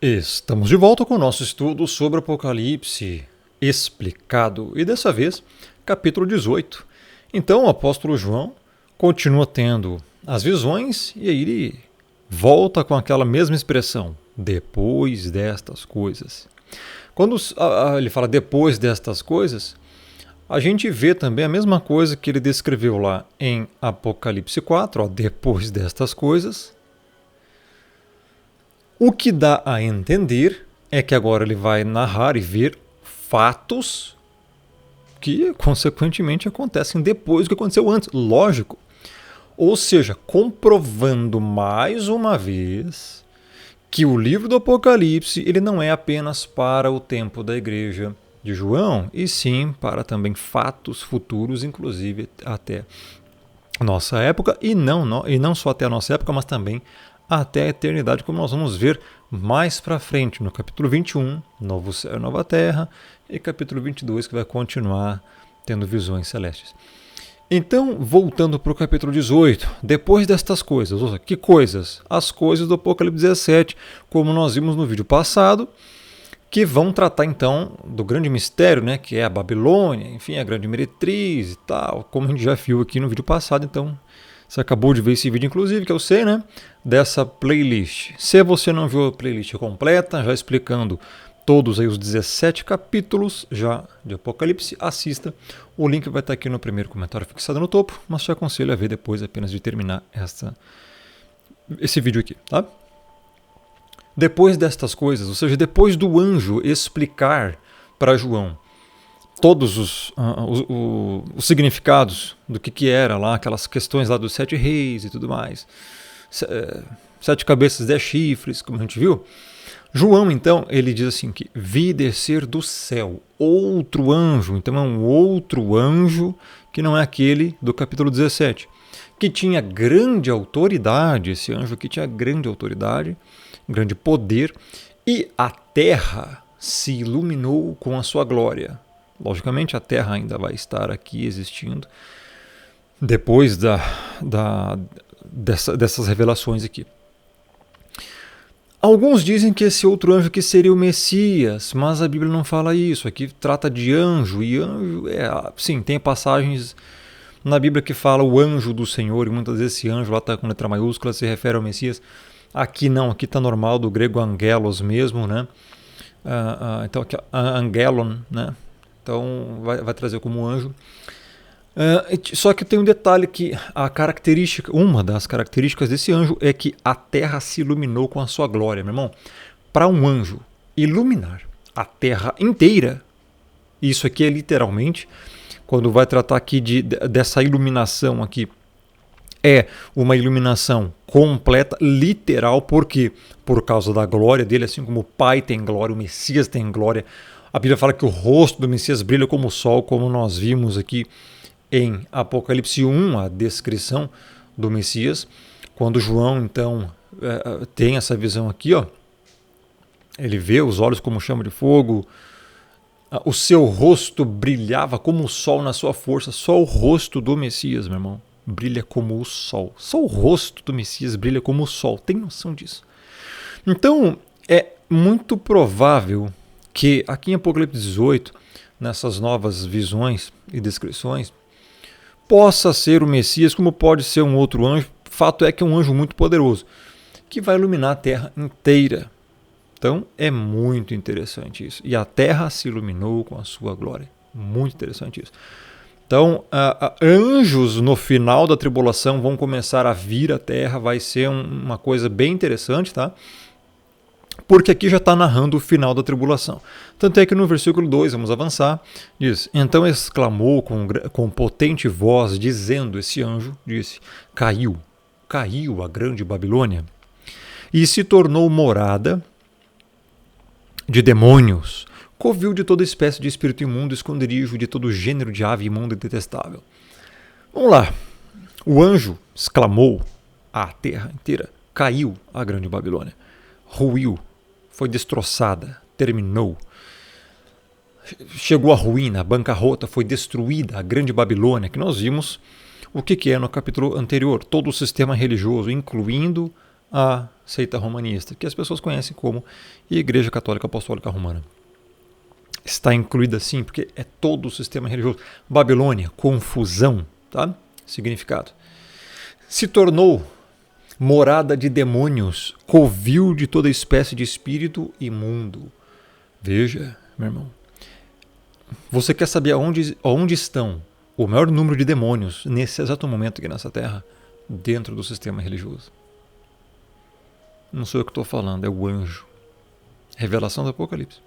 Estamos de volta com o nosso estudo sobre o Apocalipse explicado, e dessa vez, capítulo 18. Então o apóstolo João continua tendo as visões e aí ele volta com aquela mesma expressão, depois destas coisas. Quando ele fala depois destas coisas, a gente vê também a mesma coisa que ele descreveu lá em Apocalipse 4, depois destas coisas. O que dá a entender é que agora ele vai narrar e ver fatos que, consequentemente, acontecem depois do que aconteceu antes. Lógico. Ou seja, comprovando mais uma vez que o livro do Apocalipse ele não é apenas para o tempo da igreja de João, e sim para também fatos futuros, inclusive até a nossa época, e não só até a nossa época, mas também até a eternidade, como nós vamos ver mais para frente, no capítulo 21, Novo Céu e Nova Terra, e capítulo 22, que vai continuar tendo visões celestes. Então, voltando para o capítulo 18, depois destas coisas, ouça, que coisas? As coisas do Apocalipse 17, como nós vimos no vídeo passado, que vão tratar então do grande mistério, né, que é a Babilônia, enfim, a grande meretriz e tal, como a gente já viu aqui no vídeo passado. Então, você acabou de ver esse vídeo, inclusive, que eu sei, né, dessa playlist. Se você não viu a playlist completa, já explicando todos aí os 17 capítulos já de Apocalipse, assista. O link vai estar aqui no primeiro comentário fixado no topo, mas te aconselho a ver depois apenas de terminar esse vídeo aqui, tá? Depois destas coisas, ou seja, depois do anjo explicar para João todos os significados do que era lá, aquelas questões lá dos 7 reis e tudo mais, 7 cabeças, 10 chifres, como a gente viu, João, então, ele diz assim que vi descer do céu outro anjo, então é um outro anjo que não é aquele do capítulo 17, que tinha grande autoridade, esse anjo aqui tinha grande autoridade, grande poder, e a terra se iluminou com a sua glória. Logicamente, a terra ainda vai estar aqui existindo depois dessas revelações aqui. Alguns dizem que esse outro anjo aqui seria o Messias, mas a Bíblia não fala isso. Aqui trata de anjo, e anjo sim, tem passagens na Bíblia que fala o anjo do Senhor, e muitas vezes esse anjo lá está com letra maiúscula, se refere ao Messias. Aqui não, aqui está normal, do grego angelos mesmo, né? Então aqui angelon, né? Então vai trazer como anjo. Só que tem um detalhe que uma das características desse anjo é que a terra se iluminou com a sua glória, meu irmão. Para um anjo iluminar a terra inteira, isso aqui é literalmente, quando vai tratar aqui dessa iluminação aqui, é uma iluminação completa, literal, porque por causa da glória dele, assim como o Pai tem glória, o Messias tem glória. A Bíblia fala que o rosto do Messias brilha como o sol, como nós vimos aqui em Apocalipse 1, a descrição do Messias. Quando João, então, tem essa visão aqui, ó, ele vê os olhos como chama de fogo, o seu rosto brilhava como o sol na sua força. Só o rosto do Messias, meu irmão, brilha como o sol. Só o rosto do Messias brilha como o sol. Tem noção disso? Então, é muito provável que aqui em Apocalipse 18, nessas novas visões e descrições, possa ser o Messias, como pode ser um outro anjo. Fato é que é um anjo muito poderoso, que vai iluminar a terra inteira. Então, é muito interessante isso. E a terra se iluminou com a sua glória. Muito interessante isso. Então, anjos no final da tribulação vão começar a vir à terra, vai ser uma coisa bem interessante, tá? Porque aqui já está narrando o final da tribulação. Tanto é que no versículo 2, vamos avançar, diz: então exclamou com potente voz, dizendo, esse anjo disse, caiu a grande Babilônia, e se tornou morada de demônios, covil de toda espécie de espírito imundo, esconderijo de todo gênero de ave imunda e detestável. Vamos lá. O anjo exclamou, a terra inteira caiu a grande Babilônia. Ruiu, foi destroçada, terminou. Chegou à ruína, a bancarrota, foi destruída a grande Babilônia, que nós vimos o que é no capítulo anterior. Todo o sistema religioso, incluindo a seita romanista, que as pessoas conhecem como Igreja Católica Apostólica Romana. Está incluída sim, porque é todo o sistema religioso. Babilônia, confusão, tá? Significado. Se tornou morada de demônios, covil de toda espécie de espírito imundo. Veja, meu irmão, você quer saber onde estão o maior número de demônios nesse exato momento aqui nessa terra? Dentro do sistema religioso. Não sou eu que estou falando, é o anjo. Revelação do Apocalipse.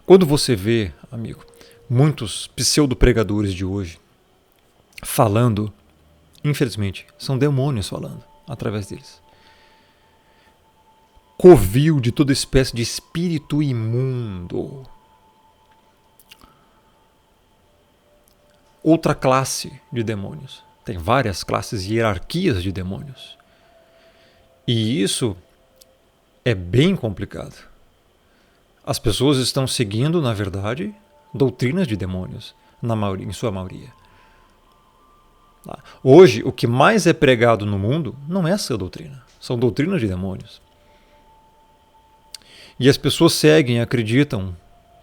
Quando você vê, amigo, muitos pseudo-pregadores de hoje falando, infelizmente, são demônios falando através deles. Covil de toda espécie de espírito imundo. Outra classe de demônios. Tem várias classes e hierarquias de demônios. E isso é bem complicado. As pessoas estão seguindo, na verdade, doutrinas de demônios, em sua maioria. Hoje, o que mais é pregado no mundo não é essa doutrina, são doutrinas de demônios. E as pessoas seguem e acreditam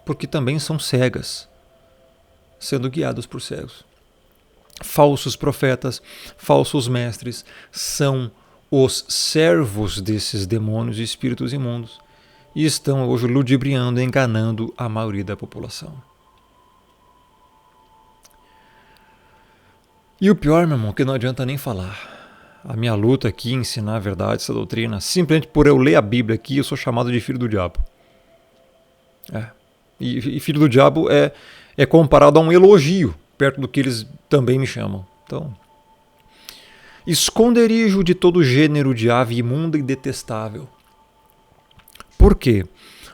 porque também são cegas, sendo guiadas por cegos. Falsos profetas, falsos mestres são os servos desses demônios e espíritos imundos e estão hoje ludibriando e enganando a maioria da população. E o pior, meu irmão, que não adianta nem falar. A minha luta aqui em ensinar a verdade, essa doutrina, simplesmente por eu ler a Bíblia aqui, eu sou chamado de filho do diabo. E filho do diabo é comparado a um elogio, perto do que eles também me chamam. Então, esconderijo de todo gênero de ave imunda e detestável. Por quê?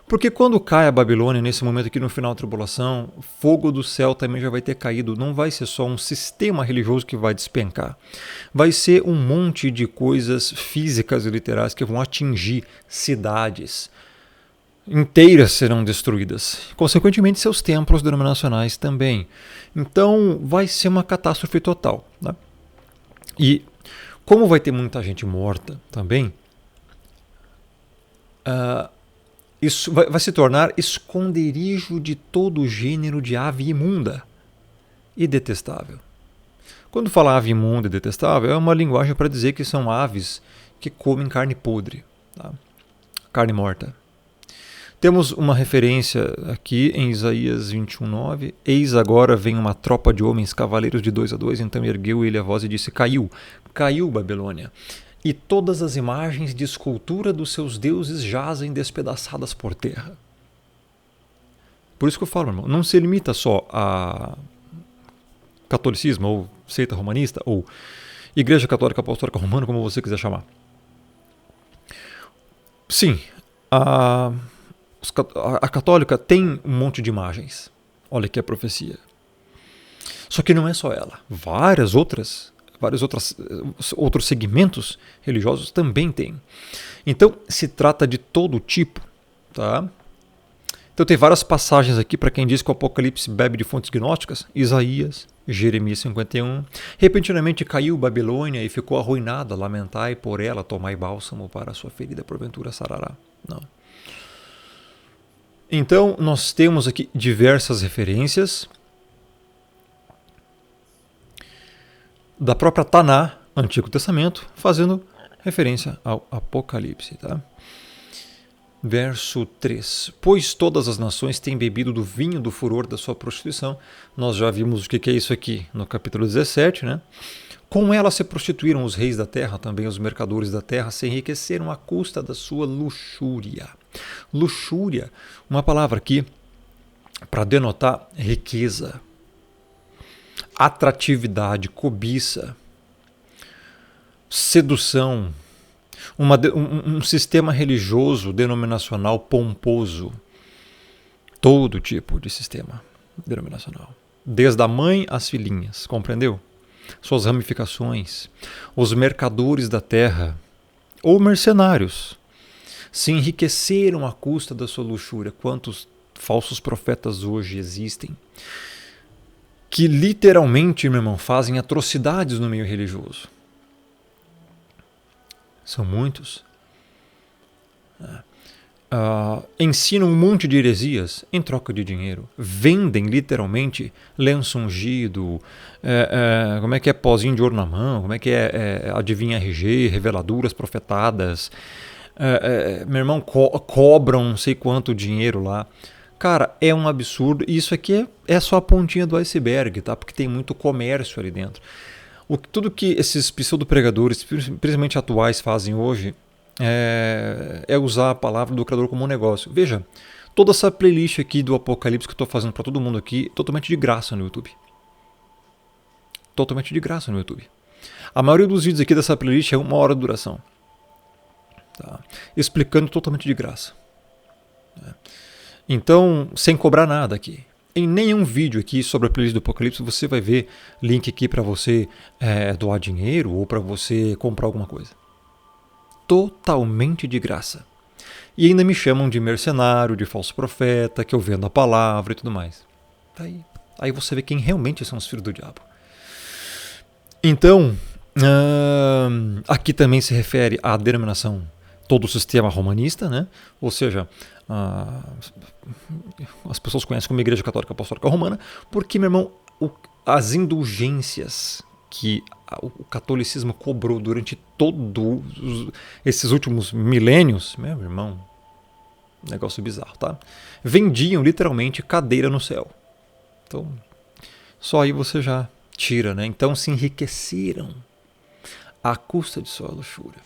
Porque quando cai a Babilônia, nesse momento aqui no final da tribulação, o fogo do céu também já vai ter caído. Não vai ser só um sistema religioso que vai despencar. Vai ser um monte de coisas físicas e literais que vão atingir cidades. Inteiras serão destruídas. Consequentemente, seus templos denominacionais também. Então, vai ser uma catástrofe total. Né? E como vai ter muita gente morta também, isso vai se tornar esconderijo de todo gênero de ave imunda e detestável. Quando fala ave imunda e detestável, é uma linguagem para dizer que são aves que comem carne podre, tá? Carne morta. Temos uma referência aqui em Isaías 21:9. Eis agora vem uma tropa de homens cavaleiros de 2 a 2, então ergueu ele a voz e disse: caiu Babilônia. E todas as imagens de escultura dos seus deuses jazem despedaçadas por terra. Por isso que eu falo, irmão, não se limita só a catolicismo, ou seita romanista, ou Igreja Católica Apostólica Romana, como você quiser chamar. Sim, a católica tem um monte de imagens. Olha aqui a profecia. Só que não é só ela. Vários outros segmentos religiosos também têm. Então, se trata de todo tipo. Tá? Então, tem várias passagens aqui para quem diz que o Apocalipse bebe de fontes gnósticas. Isaías, Jeremias 51. Repentinamente caiu Babilônia e ficou arruinada. Lamentai por ela, tomai bálsamo para a sua ferida, porventura sarará. Não. Então, nós temos aqui diversas referências da própria Taná, Antigo Testamento, fazendo referência ao Apocalipse. Tá? Verso 3. Pois todas as nações têm bebido do vinho do furor da sua prostituição. Nós já vimos o que é isso aqui no capítulo 17, né? Com ela se prostituíram os reis da terra, também os mercadores da terra se enriqueceram à custa da sua luxúria. Luxúria, uma palavra aqui para denotar riqueza, atratividade, cobiça, sedução, um sistema religioso denominacional pomposo, todo tipo de sistema denominacional, desde a mãe às filhinhas, compreendeu? Suas ramificações, os mercadores da terra ou mercenários se enriqueceram à custa da sua luxúria. Quantos falsos profetas hoje existem que literalmente, meu irmão, fazem atrocidades no meio religioso. São muitos. Ensinam um monte de heresias em troca de dinheiro. Vendem literalmente lenço ungido, como é que é pozinho de ouro na mão, como é que é adivinha RG, reveladuras profetadas. Meu irmão, cobram não sei quanto dinheiro lá. Cara, é um absurdo. Isso aqui é só a pontinha do iceberg, tá? Porque tem muito comércio ali dentro. Tudo que esses pseudo-pregadores, principalmente atuais, fazem hoje é usar a palavra do Criador como um negócio. Veja, toda essa playlist aqui do Apocalipse que eu estou fazendo para todo mundo aqui, totalmente de graça no YouTube. Totalmente de graça no YouTube. A maioria dos vídeos aqui dessa playlist é 1 hora de duração. Tá? Explicando totalmente de graça. Então, sem cobrar nada aqui. Em nenhum vídeo aqui sobre a playlist do Apocalipse você vai ver link aqui para você doar dinheiro ou para você comprar alguma coisa. Totalmente de graça. E ainda me chamam de mercenário, de falso profeta, que eu vendo a palavra e tudo mais. Aí você vê quem realmente são os filhos do diabo. Então, aqui também se refere à denominação todo o sistema romanista, né? Ou seja, as pessoas conhecem como Igreja Católica Apostólica Romana, porque, meu irmão, as indulgências que o catolicismo cobrou durante todos esses últimos milênios, meu irmão, negócio bizarro, tá? Vendiam literalmente cadeira no céu. Então, só aí você já tira, né? Então se enriqueceram à custa de sua luxúria.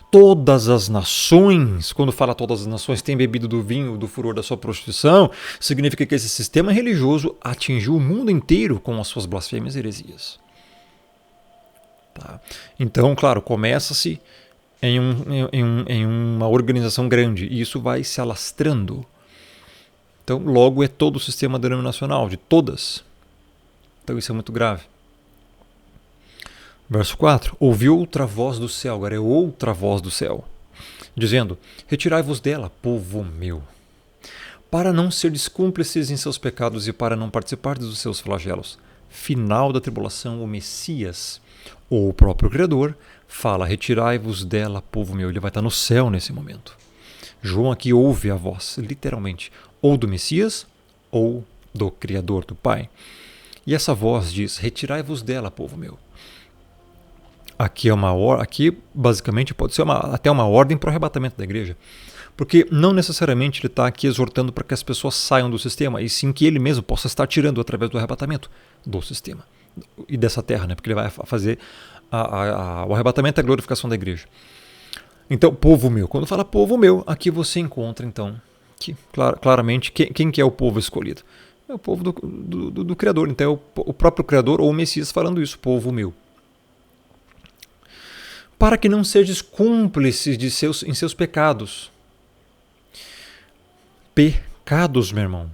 Todas as nações, quando fala todas as nações, têm bebido do vinho, do furor da sua prostituição, significa que esse sistema religioso atingiu o mundo inteiro com as suas blasfêmias e heresias. Tá? Então, claro, começa-se em uma organização grande e isso vai se alastrando. Então, logo é todo o sistema denominacional, de todas. Então, isso é muito grave. Verso 4. Ouviu outra voz do céu, agora é outra voz do céu, dizendo: retirai-vos dela, povo meu, para não serdes cúmplices em seus pecados e para não participardes dos seus flagelos. Final da tribulação, o Messias, ou o próprio Criador, fala: retirai-vos dela, povo meu. Ele vai estar no céu nesse momento. João aqui ouve a voz, literalmente, ou do Messias, ou do Criador, do Pai. E essa voz diz: retirai-vos dela, povo meu. Aqui basicamente pode ser até uma ordem para o arrebatamento da igreja. Porque não necessariamente ele está aqui exortando para que as pessoas saiam do sistema, e sim que ele mesmo possa estar tirando através do arrebatamento do sistema e dessa terra, né? Porque ele vai fazer o arrebatamento e a glorificação da igreja. Então, povo meu, quando fala povo meu, aqui você encontra então que claramente quem que é o povo escolhido? É o povo do Criador. Então é o próprio Criador ou o Messias falando isso, povo meu. Para que não sejais cúmplices em seus pecados. Pecados, meu irmão.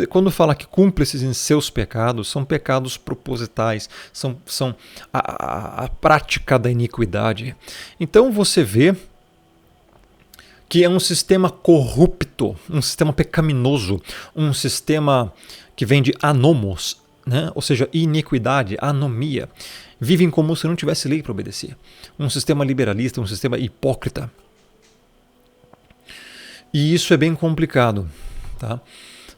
Quando fala que cúmplices em seus pecados, são pecados propositais, são a prática da iniquidade. Então você vê que é um sistema corrupto, um sistema pecaminoso, um sistema que vem de anomos, né? Ou seja, iniquidade, anomia. Vivem como se não tivesse lei para obedecer. Um sistema liberalista, um sistema hipócrita. E isso é bem complicado, tá?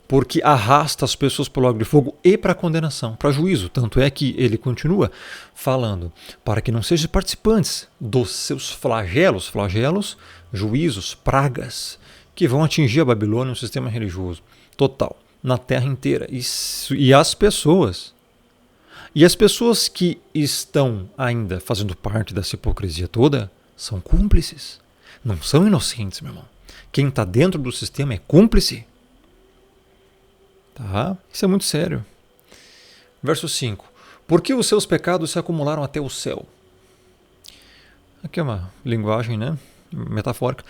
Porque arrasta as pessoas para o lago de fogo e para a condenação, para juízo. Tanto é que ele continua falando: para que não sejam participantes dos seus flagelos, juízos, pragas, que vão atingir a Babilônia, um sistema religioso total, na terra inteira. E as pessoas que estão ainda fazendo parte dessa hipocrisia toda são cúmplices. Não são inocentes, meu irmão. Quem está dentro do sistema é cúmplice. Tá? Isso é muito sério. Verso 5. Porque os seus pecados se acumularam até o céu. Aqui é uma linguagem, né, metafórica.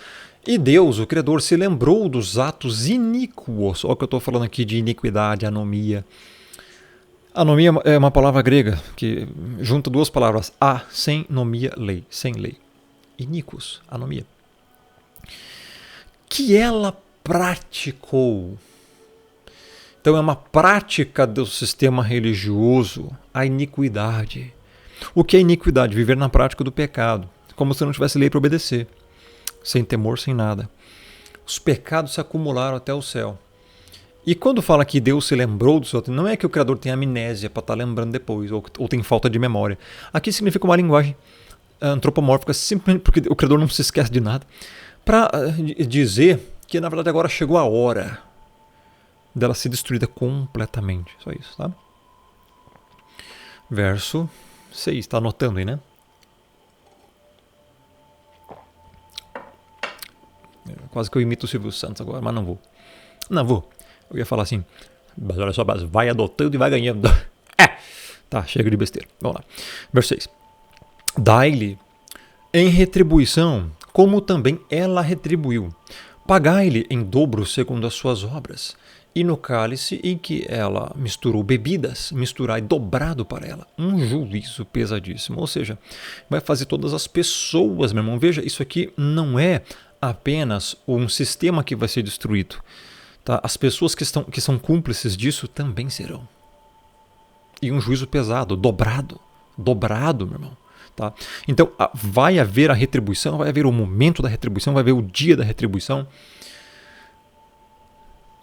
E Deus, o Criador, se lembrou dos atos iníquos. Olha o que eu estou falando aqui de iniquidade, anomia. Anomia é uma palavra grega que junta duas palavras. Sem nomia, lei. Sem lei. Iníquos, anomia. Que ela praticou. Então é uma prática do sistema religioso, a iniquidade. O que é iniquidade? Viver na prática do pecado. como se não tivesse lei para obedecer, sem temor, sem nada. Os pecados se acumularam até o céu. E quando fala que Deus se lembrou do seu... Não é que o Criador tem amnésia para estar lembrando depois, ou tem falta de memória. Aqui significa uma linguagem antropomórfica, simplesmente porque o Criador não se esquece de nada, para dizer que, na verdade, agora chegou a hora dela ser destruída completamente. Só isso, tá? Verso 6. Está anotando aí, né? Quase que eu imito o Silvio Santos agora, mas não vou. Não vou. Eu ia falar assim, mas olha só, vai adotando e vai ganhando. Tá, chega de besteira. Vamos lá. Verso 6. Dai-lhe em retribuição, como também ela retribuiu. Pagai-lhe em dobro segundo as suas obras. E no cálice em que ela misturou bebidas, misturai dobrado para ela. Um juízo pesadíssimo. Ou seja, vai fazer todas as pessoas, meu irmão. Veja, isso aqui não é apenas um sistema que vai ser destruído. Tá? As pessoas que são cúmplices disso também serão. E um juízo pesado, dobrado, meu irmão. Tá? Então vai haver a retribuição, vai haver o momento da retribuição, vai haver o dia da retribuição,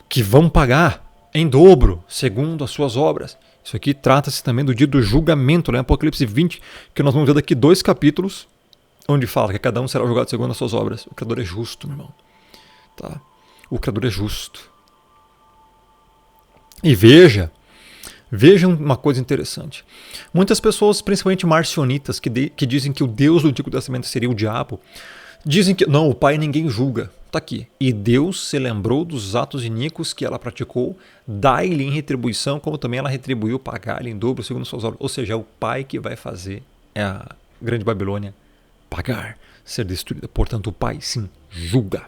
que vão pagar em dobro, segundo as suas obras. Isso aqui trata-se também do dia do julgamento, né? Apocalipse 20, que nós vamos ver daqui 2 capítulos, onde fala que cada um será julgado segundo as suas obras. O Criador é justo, meu irmão. Tá? O Criador é justo. E vejam uma coisa interessante. Muitas pessoas, principalmente marcionitas, que dizem que o Deus do Antigo Testamento seria o diabo, dizem que não, o Pai ninguém julga. Está aqui. E Deus se lembrou dos atos iníquos que ela praticou, dai-lhe em retribuição, como também ela retribuiu, pagar-lhe em dobro segundo suas obras. Ou seja, é o Pai que vai fazer a grande Babilônia pagar, ser destruída. Portanto, o Pai, sim, julga.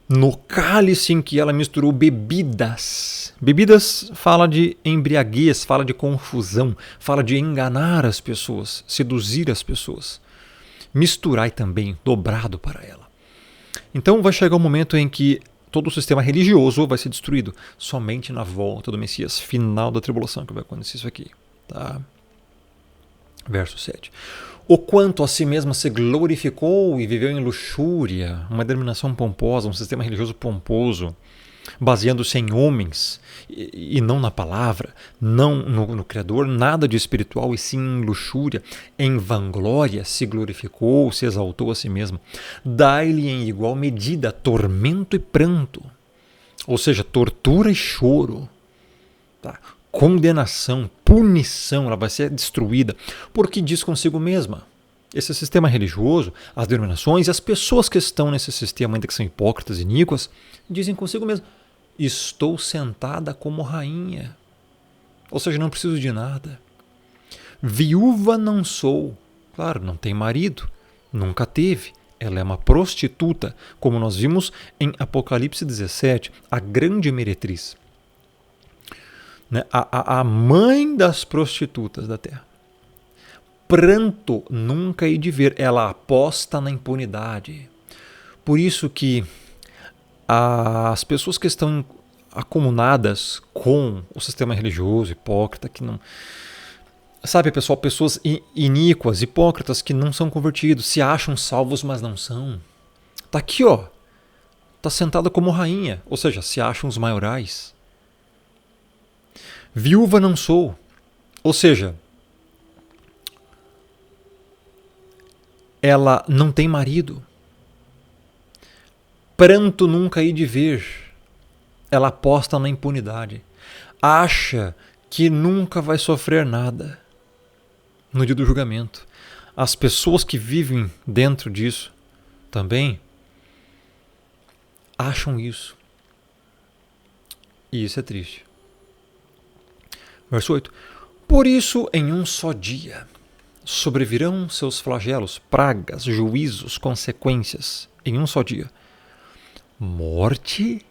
No cálice em que ela misturou bebidas. Bebidas fala de embriaguez, fala de confusão, fala de enganar as pessoas, seduzir as pessoas. Misturai também, dobrado para ela. Então vai chegar um momento em que todo o sistema religioso vai ser destruído. Somente na volta do Messias, final da tribulação, que vai acontecer isso aqui. Tá? Verso 7. O quanto a si mesma se glorificou e viveu em luxúria, uma denominação pomposa, um sistema religioso pomposo, baseando-se em homens e não na palavra, não no Criador, nada de espiritual e sim em luxúria, em vanglória, se glorificou, se exaltou a si mesma. Dai-lhe em igual medida tormento e pranto, ou seja, tortura e choro, tá? Condenação, punição, ela vai ser destruída, porque diz consigo mesma. Esse sistema religioso, as denominações e as pessoas que estão nesse sistema, ainda que são hipócritas e iníquas, dizem consigo mesmo, estou sentada como rainha, ou seja, não preciso de nada. Viúva não sou, claro, não tem marido, nunca teve, ela é uma prostituta, como nós vimos em Apocalipse 17, a grande meretriz. A mãe das prostitutas da terra. Pranto nunca hei de ver, ela aposta na impunidade. Por isso que as pessoas que estão acomunadas com o sistema religioso, hipócrita, que não... Sabe, pessoal, pessoas iníquas, hipócritas, que não são convertidos, se acham salvos, mas não são. Está aqui, ó. Está sentada como rainha, ou seja, se acham os maiorais. Viúva não sou, ou seja, ela não tem marido. Pranto nunca hei de ver, ela aposta na impunidade. Acha que nunca vai sofrer nada no dia do julgamento. As pessoas que vivem dentro disso também acham isso. E isso é triste. Verso 8. Por isso, em um só dia, sobrevirão seus flagelos, pragas, juízos, consequências, em um só dia. Morte,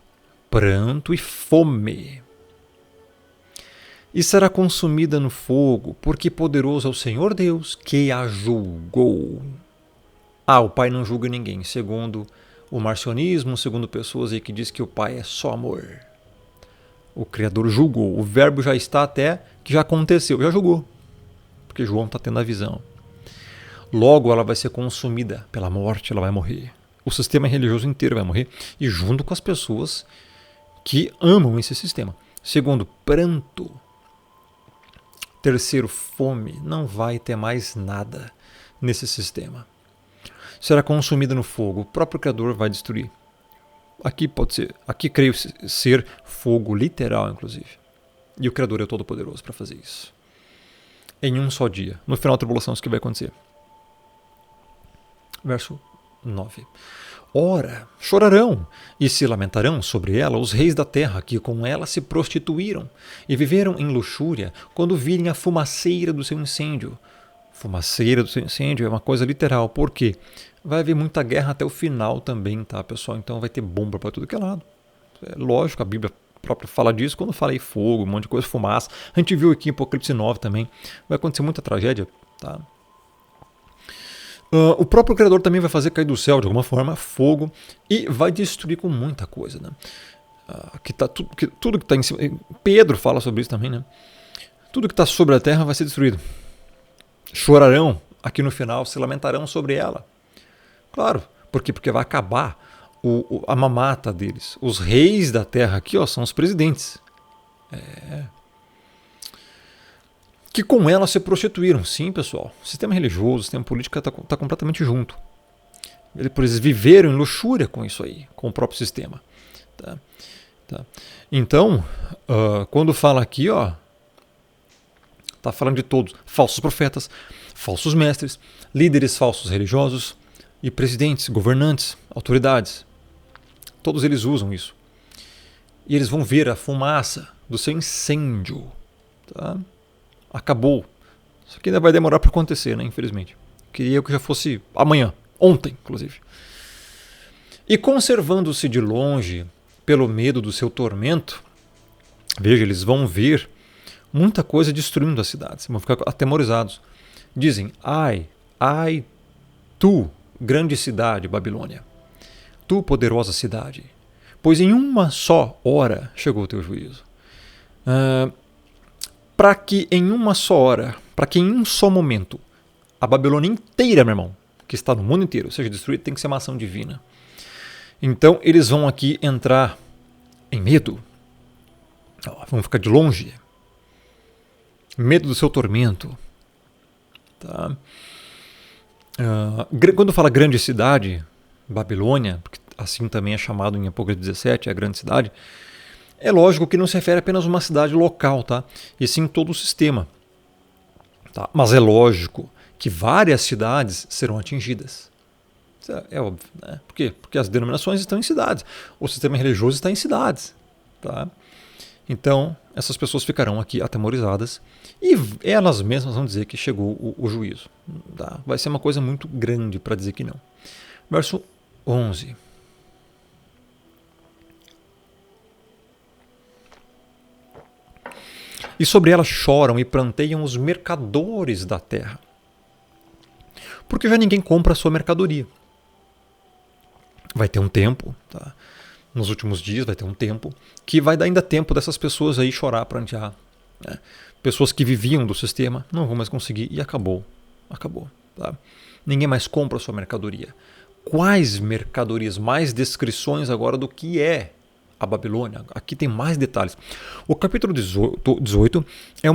pranto e fome. E será consumida no fogo, porque poderoso é o Senhor Deus que a julgou. O Pai não julga ninguém, segundo o marcionismo, segundo pessoas aí que diz que o Pai é só amor. O Criador julgou. O verbo já está até que já aconteceu, já julgou. Porque João está tendo a visão. Logo, ela vai ser consumida pela morte, ela vai morrer. O sistema religioso inteiro vai morrer, e junto com as pessoas que amam esse sistema. Segundo, pranto. Terceiro, fome. Não vai ter mais nada nesse sistema. Será consumida no fogo. O próprio Criador vai destruir. Aqui pode ser, aqui creio ser fogo literal, inclusive. E o Criador é todo-poderoso para fazer isso. Em um só dia. No final da tribulação, isso que vai acontecer. Verso 9. Ora, chorarão e se lamentarão sobre ela os reis da terra, que com ela se prostituíram e viveram em luxúria, quando virem a fumaceira do seu incêndio. Fumaceira do seu incêndio é uma coisa literal, porque vai haver muita guerra até o final também, tá, pessoal? Então vai ter bomba para tudo que é lado. É lógico, a Bíblia própria fala disso quando fala em fogo, um monte de coisa, fumaça. A gente viu aqui em Apocalipse 9 também. Vai acontecer muita tragédia, tá? O próprio Criador também vai fazer cair do céu, de alguma forma, fogo, e vai destruir com muita coisa, né? Tudo que está em cima. Pedro fala sobre isso também, né? Tudo que está sobre a terra vai ser destruído. Chorarão, aqui no final, se lamentarão sobre ela. Claro, por quê? Porque vai acabar a mamata deles. Os reis da terra aqui, ó, são os presidentes. Que com ela se prostituíram. Sim, pessoal. O sistema religioso, o sistema político está completamente junto. Eles viveram em luxúria com isso aí, com o próprio sistema. Tá? Então, quando fala aqui, ó, está falando de todos. Falsos profetas, falsos mestres, líderes falsos religiosos e presidentes, governantes, autoridades. Todos eles usam isso. E eles vão ver a fumaça do seu incêndio. Tá? Acabou. Isso aqui ainda vai demorar para acontecer, né? Infelizmente. Queria que já fosse amanhã, ontem, inclusive. E conservando-se de longe, pelo medo do seu tormento, veja, eles vão ver muita coisa destruindo as cidades, vão ficar atemorizados. Dizem, ai, tu, grande cidade, Babilônia, tu, poderosa cidade, pois em uma só hora chegou o teu juízo. Para que em uma só hora, para que em um só momento, a Babilônia inteira, meu irmão, que está no mundo inteiro, seja destruída, tem que ser uma ação divina. Então eles vão aqui entrar em medo, vão ficar de longe, medo do seu tormento. Tá? Quando fala grande cidade, Babilônia, porque assim também é chamado em Apocalipse 17, a grande cidade, é lógico que não se refere apenas a uma cidade local, tá? E sim todo o sistema. Tá? Mas é lógico que várias cidades serão atingidas. Isso é óbvio, né? Por quê? Porque as denominações estão em cidades. O sistema religioso está em cidades. Tá? Então, essas pessoas ficarão aqui atemorizadas e elas mesmas vão dizer que chegou o juízo. Tá? Vai ser uma coisa muito grande para dizer que não. Verso 11. E sobre ela choram e planteiam os mercadores da terra. Porque já ninguém compra a sua mercadoria. Vai ter um tempo, tá? Nos últimos dias vai ter um tempo, que vai dar ainda tempo dessas pessoas aí chorar, prantear. Né? Pessoas que viviam do sistema não vão mais conseguir e acabou. Acabou. Tá? Ninguém mais compra a sua mercadoria. Quais mercadorias? Mais descrições agora do que é a Babilônia. Aqui tem mais detalhes. O capítulo 18 é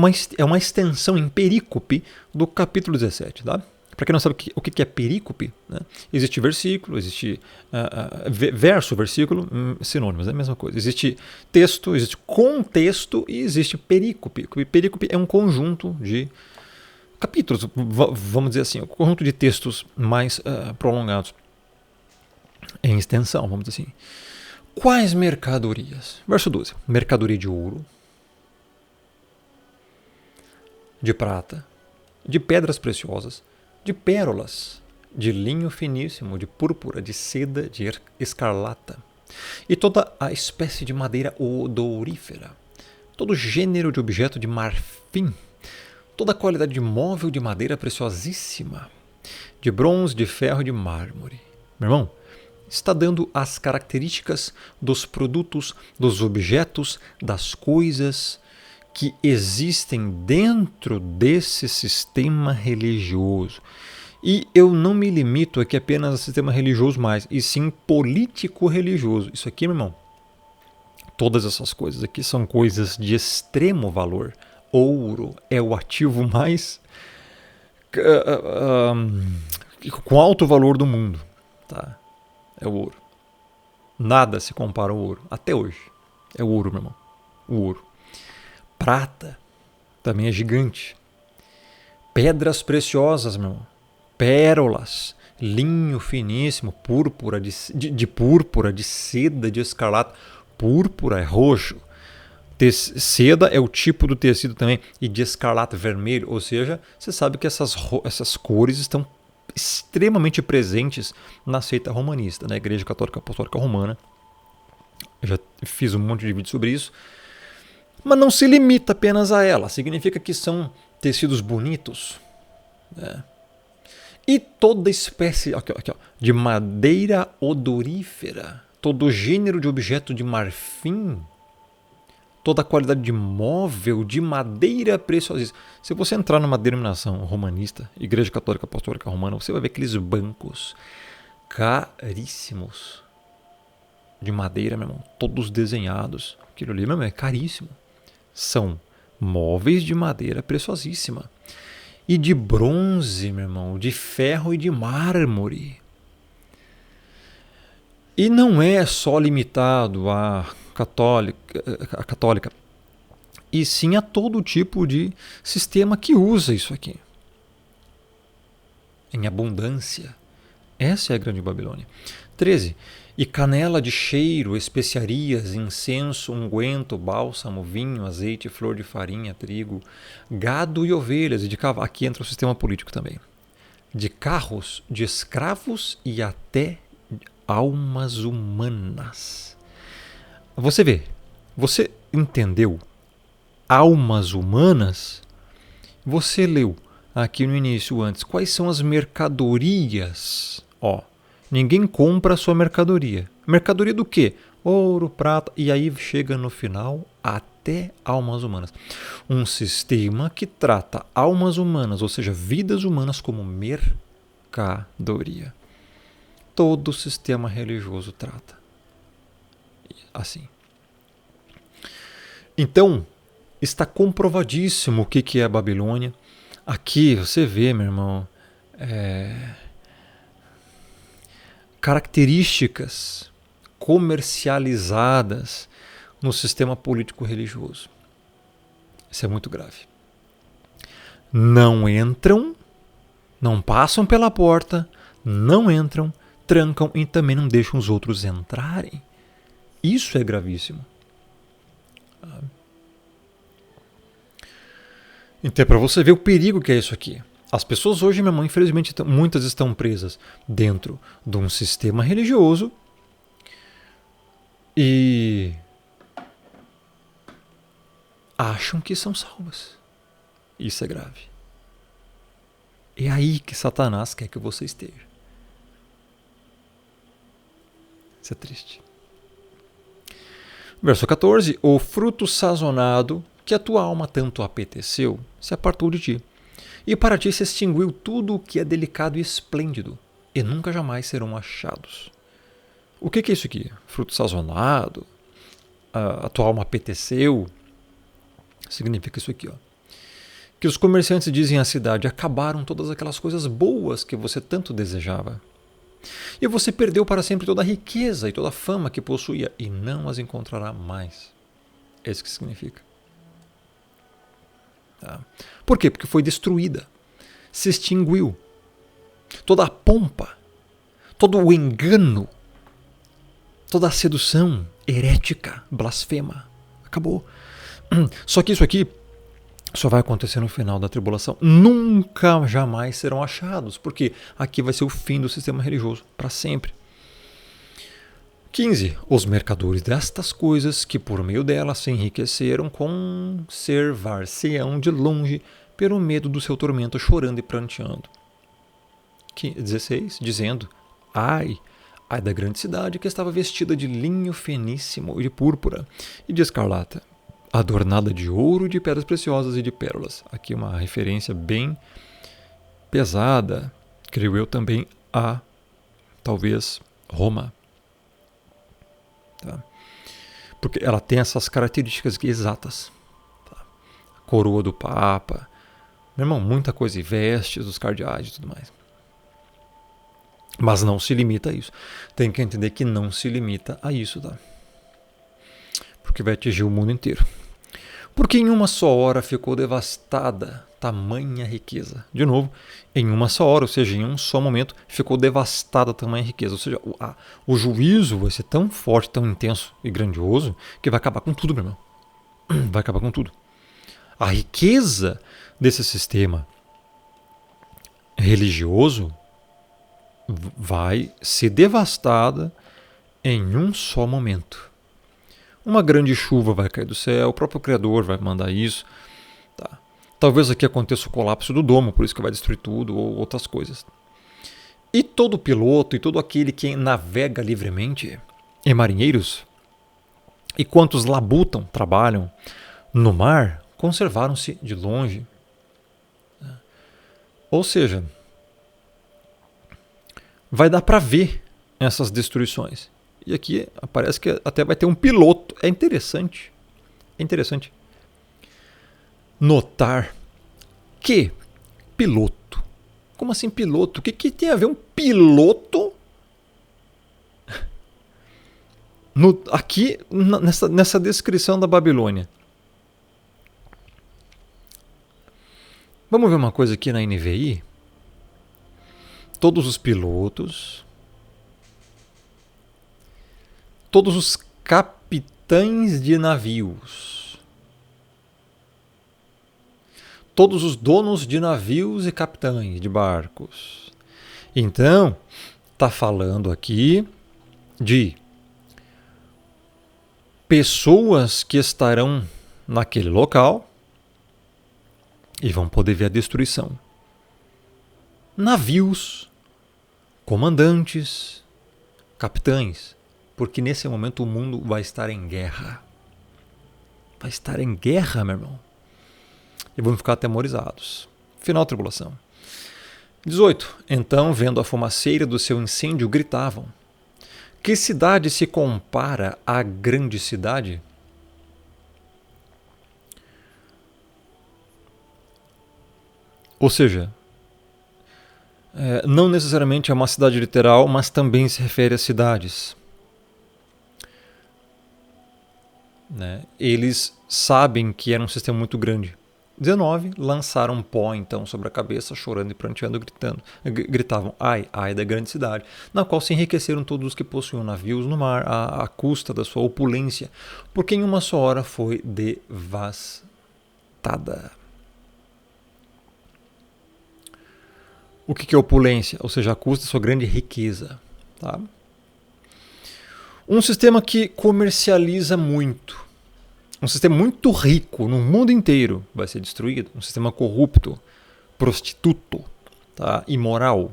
uma extensão em perícope do capítulo 17. Tá? Para quem não sabe o que é perícope, né? Existe versículo, existe verso, versículo, sinônimos, é a mesma coisa. Existe texto, existe contexto e existe perícope. Perícope é um conjunto de capítulos, vamos dizer assim, um conjunto de textos mais prolongados em extensão, vamos dizer assim. Quais mercadorias? Verso 12. Mercadoria de ouro, de prata, de pedras preciosas, de pérolas, de linho finíssimo, de púrpura, de seda, de escarlata, e toda a espécie de madeira odorífera, todo gênero de objeto de marfim, toda a qualidade de móvel de madeira preciosíssima, de bronze, de ferro e de mármore. Meu irmão, está dando as características dos produtos, dos objetos, das coisas que existem dentro desse sistema religioso. E eu não me limito aqui apenas a sistema religioso mais, e sim político-religioso. Isso aqui, meu irmão, todas essas coisas aqui são coisas de extremo valor. Ouro é o ativo mais com alto valor do mundo. Tá? É o ouro. Nada se compara ao ouro, até hoje. É o ouro, meu irmão. O ouro. Prata também é gigante. Pedras preciosas, meu irmão. Pérolas, linho finíssimo, púrpura de púrpura, de seda, de escarlata. Púrpura é roxo. Seda é o tipo do tecido também, e de escarlata vermelho. Ou seja, você sabe que essas cores estão extremamente presentes na seita romanista, na Igreja Católica Apostólica Romana. Eu já fiz um monte de vídeo sobre isso. Mas não se limita apenas a ela. Significa que são tecidos bonitos, né? E toda espécie aqui, ó, de madeira odorífera, todo gênero de objeto de marfim, toda a qualidade de móvel, de madeira preciosíssima. Se você entrar numa denominação romanista, Igreja Católica Apostólica Romana, você vai ver aqueles bancos caríssimos de madeira, meu irmão, todos desenhados. Aquilo ali, meu irmão, é caríssimo. São móveis de madeira preciosíssima. E de bronze, meu irmão, de ferro e de mármore. E não é só limitado à católica, e sim a todo tipo de sistema que usa isso aqui. Em abundância. Essa é a grande Babilônia. 13. E canela de cheiro, especiarias, incenso, unguento, bálsamo, vinho, azeite, flor de farinha, trigo, gado e ovelhas, e de cavalo. Aqui entra o sistema político também. De carros, de escravos e até almas humanas. Você vê, você entendeu? Almas humanas? Você leu aqui no início antes quais são as mercadorias? Ninguém compra a sua mercadoria. Mercadoria do quê? Ouro, prata, e aí chega no final até almas humanas. Um sistema que trata almas humanas, ou seja, vidas humanas, como mercadoria. Todo sistema religioso trata assim. Então, está comprovadíssimo o que é a Babilônia. Aqui você vê, meu irmão, características comercializadas no sistema político-religioso. Isso é muito grave. Não entram, não passam pela porta, não entram, trancam e também não deixam os outros entrarem. Isso é gravíssimo. Então é para você ver o perigo que é isso aqui. As pessoas hoje, meu irmão, infelizmente, muitas estão presas dentro de um sistema religioso e acham que são salvas. Isso é grave. É aí que Satanás quer que você esteja. Isso é triste. Verso 14. O fruto sazonado que a tua alma tanto apeteceu se apartou de ti. E para ti se extinguiu tudo o que é delicado e esplêndido, e nunca jamais serão achados. O que é isso aqui? Fruto sazonado? A tua alma apeteceu? Significa isso aqui, ó. Que os comerciantes dizem à cidade: acabaram todas aquelas coisas boas que você tanto desejava. E você perdeu para sempre toda a riqueza e toda a fama que possuía, e não as encontrará mais. É isso que significa. Tá? Por quê? Porque foi destruída, se extinguiu. Toda a pompa, todo o engano, toda a sedução herética, blasfema, acabou. Só que isso aqui só vai acontecer no final da tribulação. Nunca, jamais serão achados, porque aqui vai ser o fim do sistema religioso, para sempre. 15. Os mercadores destas coisas, que por meio delas se enriqueceram, conservar-se-ão de longe pelo medo do seu tormento, chorando e pranteando. 16. Dizendo: ai da grande cidade que estava vestida de linho finíssimo e de púrpura e de escarlata, adornada de ouro, de pedras preciosas e de pérolas. Aqui uma referência bem pesada creio eu também, a talvez Roma. Tá? Porque ela tem essas características exatas. Tá? Coroa do Papa, meu irmão, muita coisa, e vestes dos cardeais e tudo mais. Mas não se limita a isso. Tem que entender que não se limita a isso, tá? Porque vai atingir o mundo inteiro. Porque em uma só hora ficou devastada tamanha riqueza. De novo, em uma só hora, ou seja, em um só momento, ficou devastada tamanha riqueza. Ou seja, o juízo vai ser tão forte, tão intenso e grandioso, que vai acabar com tudo, meu irmão. Vai acabar com tudo. A riqueza desse sistema religioso vai ser devastada em um só momento. Uma grande chuva vai cair do céu, o próprio Criador vai mandar isso. Tá? Talvez aqui aconteça o colapso do domo, por isso que vai destruir tudo, ou outras coisas. E todo piloto e todo aquele que navega livremente, e marinheiros, e quantos labutam, trabalham no mar, conservaram-se de longe. Ou seja, vai dar para ver essas destruições. E aqui parece que até vai ter um piloto. É interessante notar que piloto. Como assim piloto? O que tem a ver um piloto aqui nessa descrição da Babilônia? Vamos ver uma coisa aqui na NVI? Todos os pilotos, todos os capitães de navios, todos os donos de navios e capitães de barcos. Então, está falando aqui de pessoas que estarão naquele local e vão poder ver a destruição. Navios, comandantes, capitães, porque nesse momento o mundo vai estar em guerra. Vai estar em guerra, meu irmão. E vão ficar atemorizados. Final da tribulação. 18. Então, vendo a fumaceira do seu incêndio, gritavam: que cidade se compara à grande cidade? Ou seja, não necessariamente é uma cidade literal, mas também se refere a cidades. Né? Eles sabem que era um sistema muito grande. 19. Lançaram pó então sobre a cabeça, chorando e pranteando, gritavam: ai, ai da grande cidade, na qual se enriqueceram todos os que possuíam navios no mar, à custa da sua opulência, porque em uma só hora foi devastada. O que é opulência? Ou seja, a custa da sua grande riqueza. Tá? Um sistema que comercializa muito. Um sistema muito rico no mundo inteiro vai ser destruído. Um sistema corrupto, prostituto, tá? Imoral.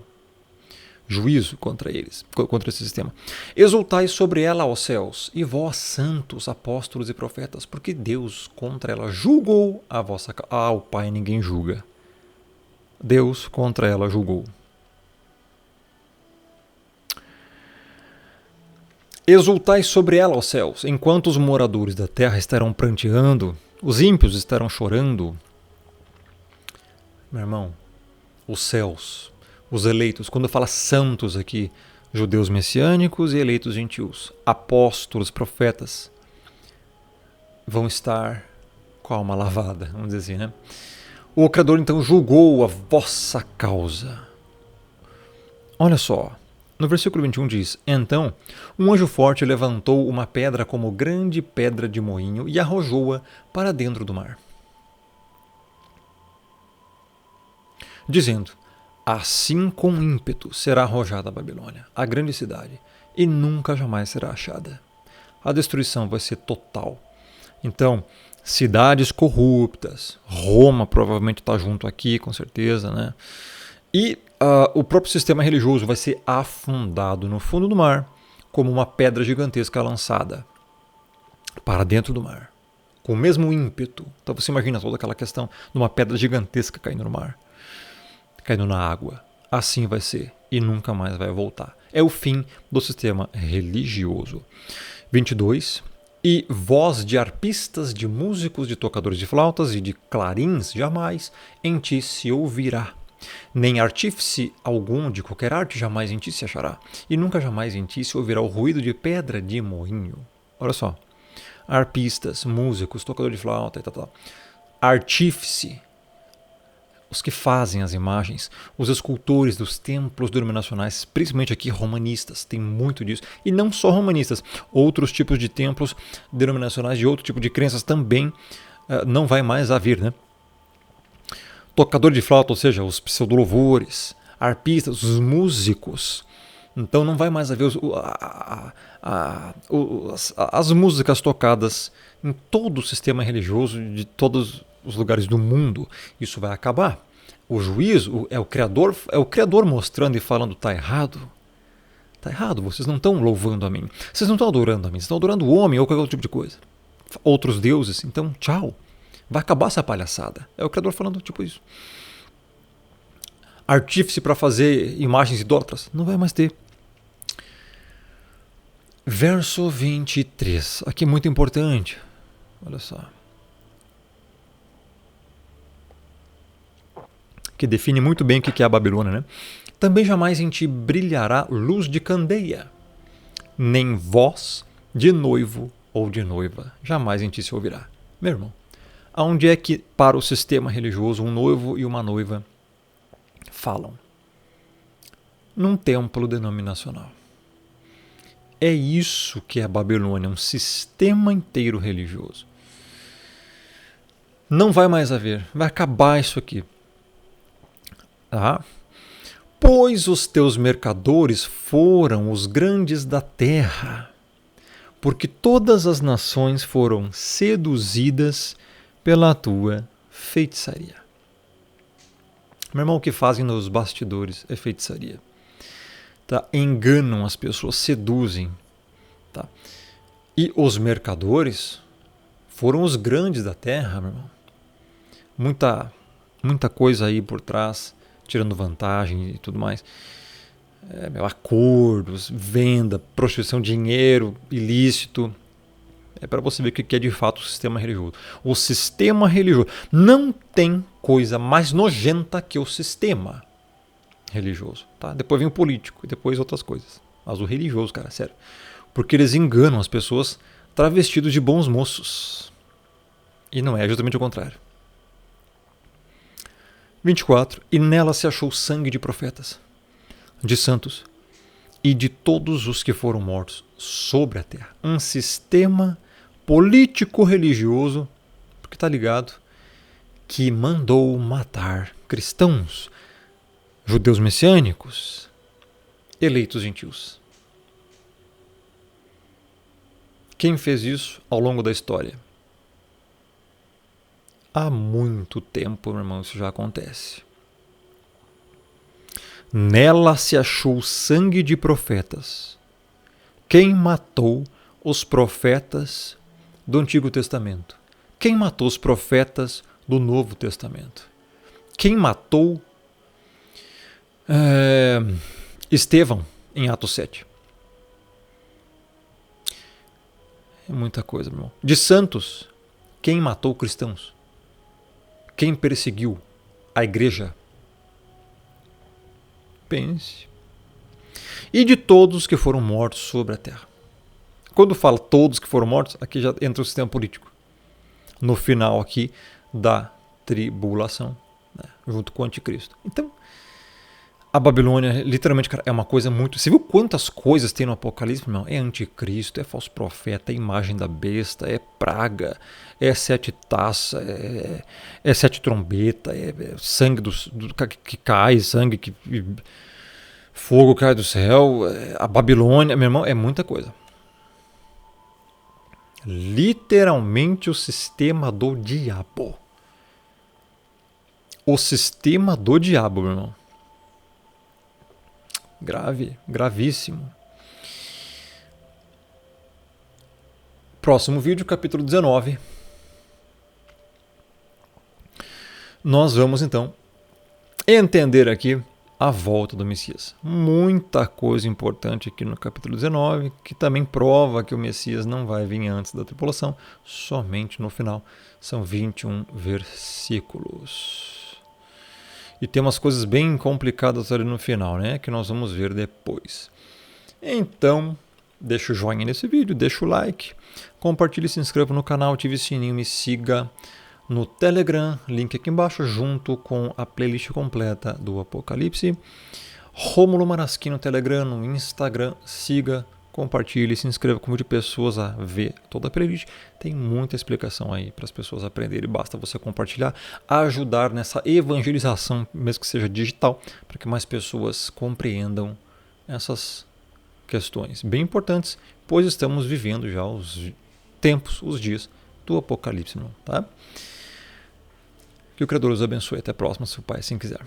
Juízo contra eles, contra esse sistema. Exultai sobre ela, ó céus, e vós, santos, apóstolos e profetas, porque Deus contra ela julgou a vossa causa. Ah, o Pai ninguém julga. Deus contra ela julgou. Exultai sobre ela, ó céus, enquanto os moradores da terra estarão pranteando, os ímpios estarão chorando. Meu irmão, os céus, os eleitos, quando fala santos aqui, judeus messiânicos e eleitos gentios, apóstolos, profetas, vão estar com a alma lavada, vamos dizer assim, né? O Criador então julgou a vossa causa. Olha só, no versículo 21 diz: então, um anjo forte levantou uma pedra como grande pedra de moinho e arrojou-a para dentro do mar, dizendo: assim com ímpeto será arrojada a Babilônia, a grande cidade, e nunca jamais será achada. A destruição vai ser total. Então, cidades corruptas, Roma provavelmente está junto aqui, com certeza, né? E o próprio sistema religioso vai ser afundado no fundo do mar, como uma pedra gigantesca lançada para dentro do mar, com o mesmo ímpeto. Então você imagina toda aquela questão de uma pedra gigantesca caindo no mar, caindo na água. assim vai ser e nunca mais vai voltar. É o fim do sistema religioso. 22. E voz de arpistas, de músicos, de tocadores de flautas e de clarins jamais em ti se ouvirá. Nem artífice algum de qualquer arte jamais em ti se achará. E nunca jamais em ti se ouvirá o ruído de pedra de moinho. Olha só. Arpistas, músicos, tocador de flauta e tal. Artífice, os que fazem as imagens, os escultores dos templos denominacionais, principalmente aqui romanistas, tem muito disso. E não só romanistas, outros tipos de templos denominacionais de outro tipo de crenças também não vai mais haver, né? Tocador de flauta, ou seja, os pseudolouvores, arpistas, os músicos. Então não vai mais haver as músicas tocadas em todo o sistema religioso de todos os lugares do mundo. Isso vai acabar. O juízo é o Criador mostrando e falando: está errado. Está errado, vocês não estão louvando a mim. Vocês não estão adorando a mim, vocês estão adorando o homem ou qualquer outro tipo de coisa. Outros deuses, então tchau. Vai acabar essa palhaçada. É o Criador falando tipo isso. Artífice para fazer imagens idólatras, não vai mais ter. Verso 23, aqui muito importante. Olha só. Que define muito bem o que é a Babilônia, né? Também jamais em ti brilhará luz de candeia, nem voz de noivo ou de noiva, jamais em ti se ouvirá. Meu irmão, aonde é que para o sistema religioso um noivo e uma noiva falam? Num templo denominacional. É isso que é a Babilônia, um sistema inteiro religioso. Não vai mais haver, vai acabar isso aqui. Pois os teus mercadores foram os grandes da terra, porque todas as nações foram seduzidas pela tua feitiçaria. Meu irmão, o que fazem nos bastidores é feitiçaria. Tá? Enganam as pessoas, seduzem. Tá? E os mercadores foram os grandes da terra, meu irmão. Muita coisa aí por trás, tirando vantagem e tudo mais. Acordos, venda, prostituição, dinheiro ilícito. É para você ver o que é de fato o sistema religioso. O sistema religioso não tem coisa mais nojenta que o sistema religioso. Tá? Depois vem o político e depois outras coisas. Mas o religioso, cara, sério. Porque eles enganam as pessoas travestidos de bons moços. E não é, justamente o contrário. 24. E nela se achou sangue de profetas, de santos e de todos os que foram mortos sobre a terra. Um sistema político-religioso, porque está ligado, que mandou matar cristãos, judeus messiânicos, eleitos gentios. Quem fez isso ao longo da história? Há muito tempo, meu irmão, isso já acontece. Nela se achou sangue de profetas. Quem matou os profetas do Antigo Testamento? Quem matou os profetas do Novo Testamento? Quem matou Estevão em Atos 7? É muita coisa, meu irmão. De santos, quem matou cristãos? Quem perseguiu a igreja? Pense. E de todos que foram mortos sobre a terra. Quando fala todos que foram mortos, aqui já entra o sistema político. No final aqui da tribulação, né, junto com o anticristo. Então, a Babilônia, literalmente, cara, é uma coisa muito... Você viu quantas coisas tem no Apocalipse? Não, é anticristo, é falso profeta, é imagem da besta, é praga, é 7 taças, é 7 trombetas, é sangue que cai, sangue que... fogo cai do céu, a Babilônia, meu irmão, é muita coisa. Literalmente o sistema do diabo. O sistema do diabo, meu irmão. Grave, gravíssimo. Próximo vídeo, capítulo 19. Nós vamos então entender aqui a volta do Messias. Muita coisa importante aqui no capítulo 19, que também prova que o Messias não vai vir antes da tribulação, somente no final. São 21 versículos. E tem umas coisas bem complicadas ali no final, né? Que nós vamos ver depois. Então, deixa o joinha nesse vídeo, deixa o like, compartilhe, se inscreva no canal, ative o sininho, me siga no Telegram, link aqui embaixo, junto com a playlist completa do Apocalipse. Rômulo Marasquim no Telegram, no Instagram, siga, compartilhe, se inscreva, convide pessoas a ver toda a playlist. Tem muita explicação aí para as pessoas aprenderem, basta você compartilhar, ajudar nessa evangelização, mesmo que seja digital, para que mais pessoas compreendam essas questões bem importantes, pois estamos vivendo já os tempos, os dias do Apocalipse, tá? Que o Criador os abençoe. Até a próxima, se o Pai assim quiser.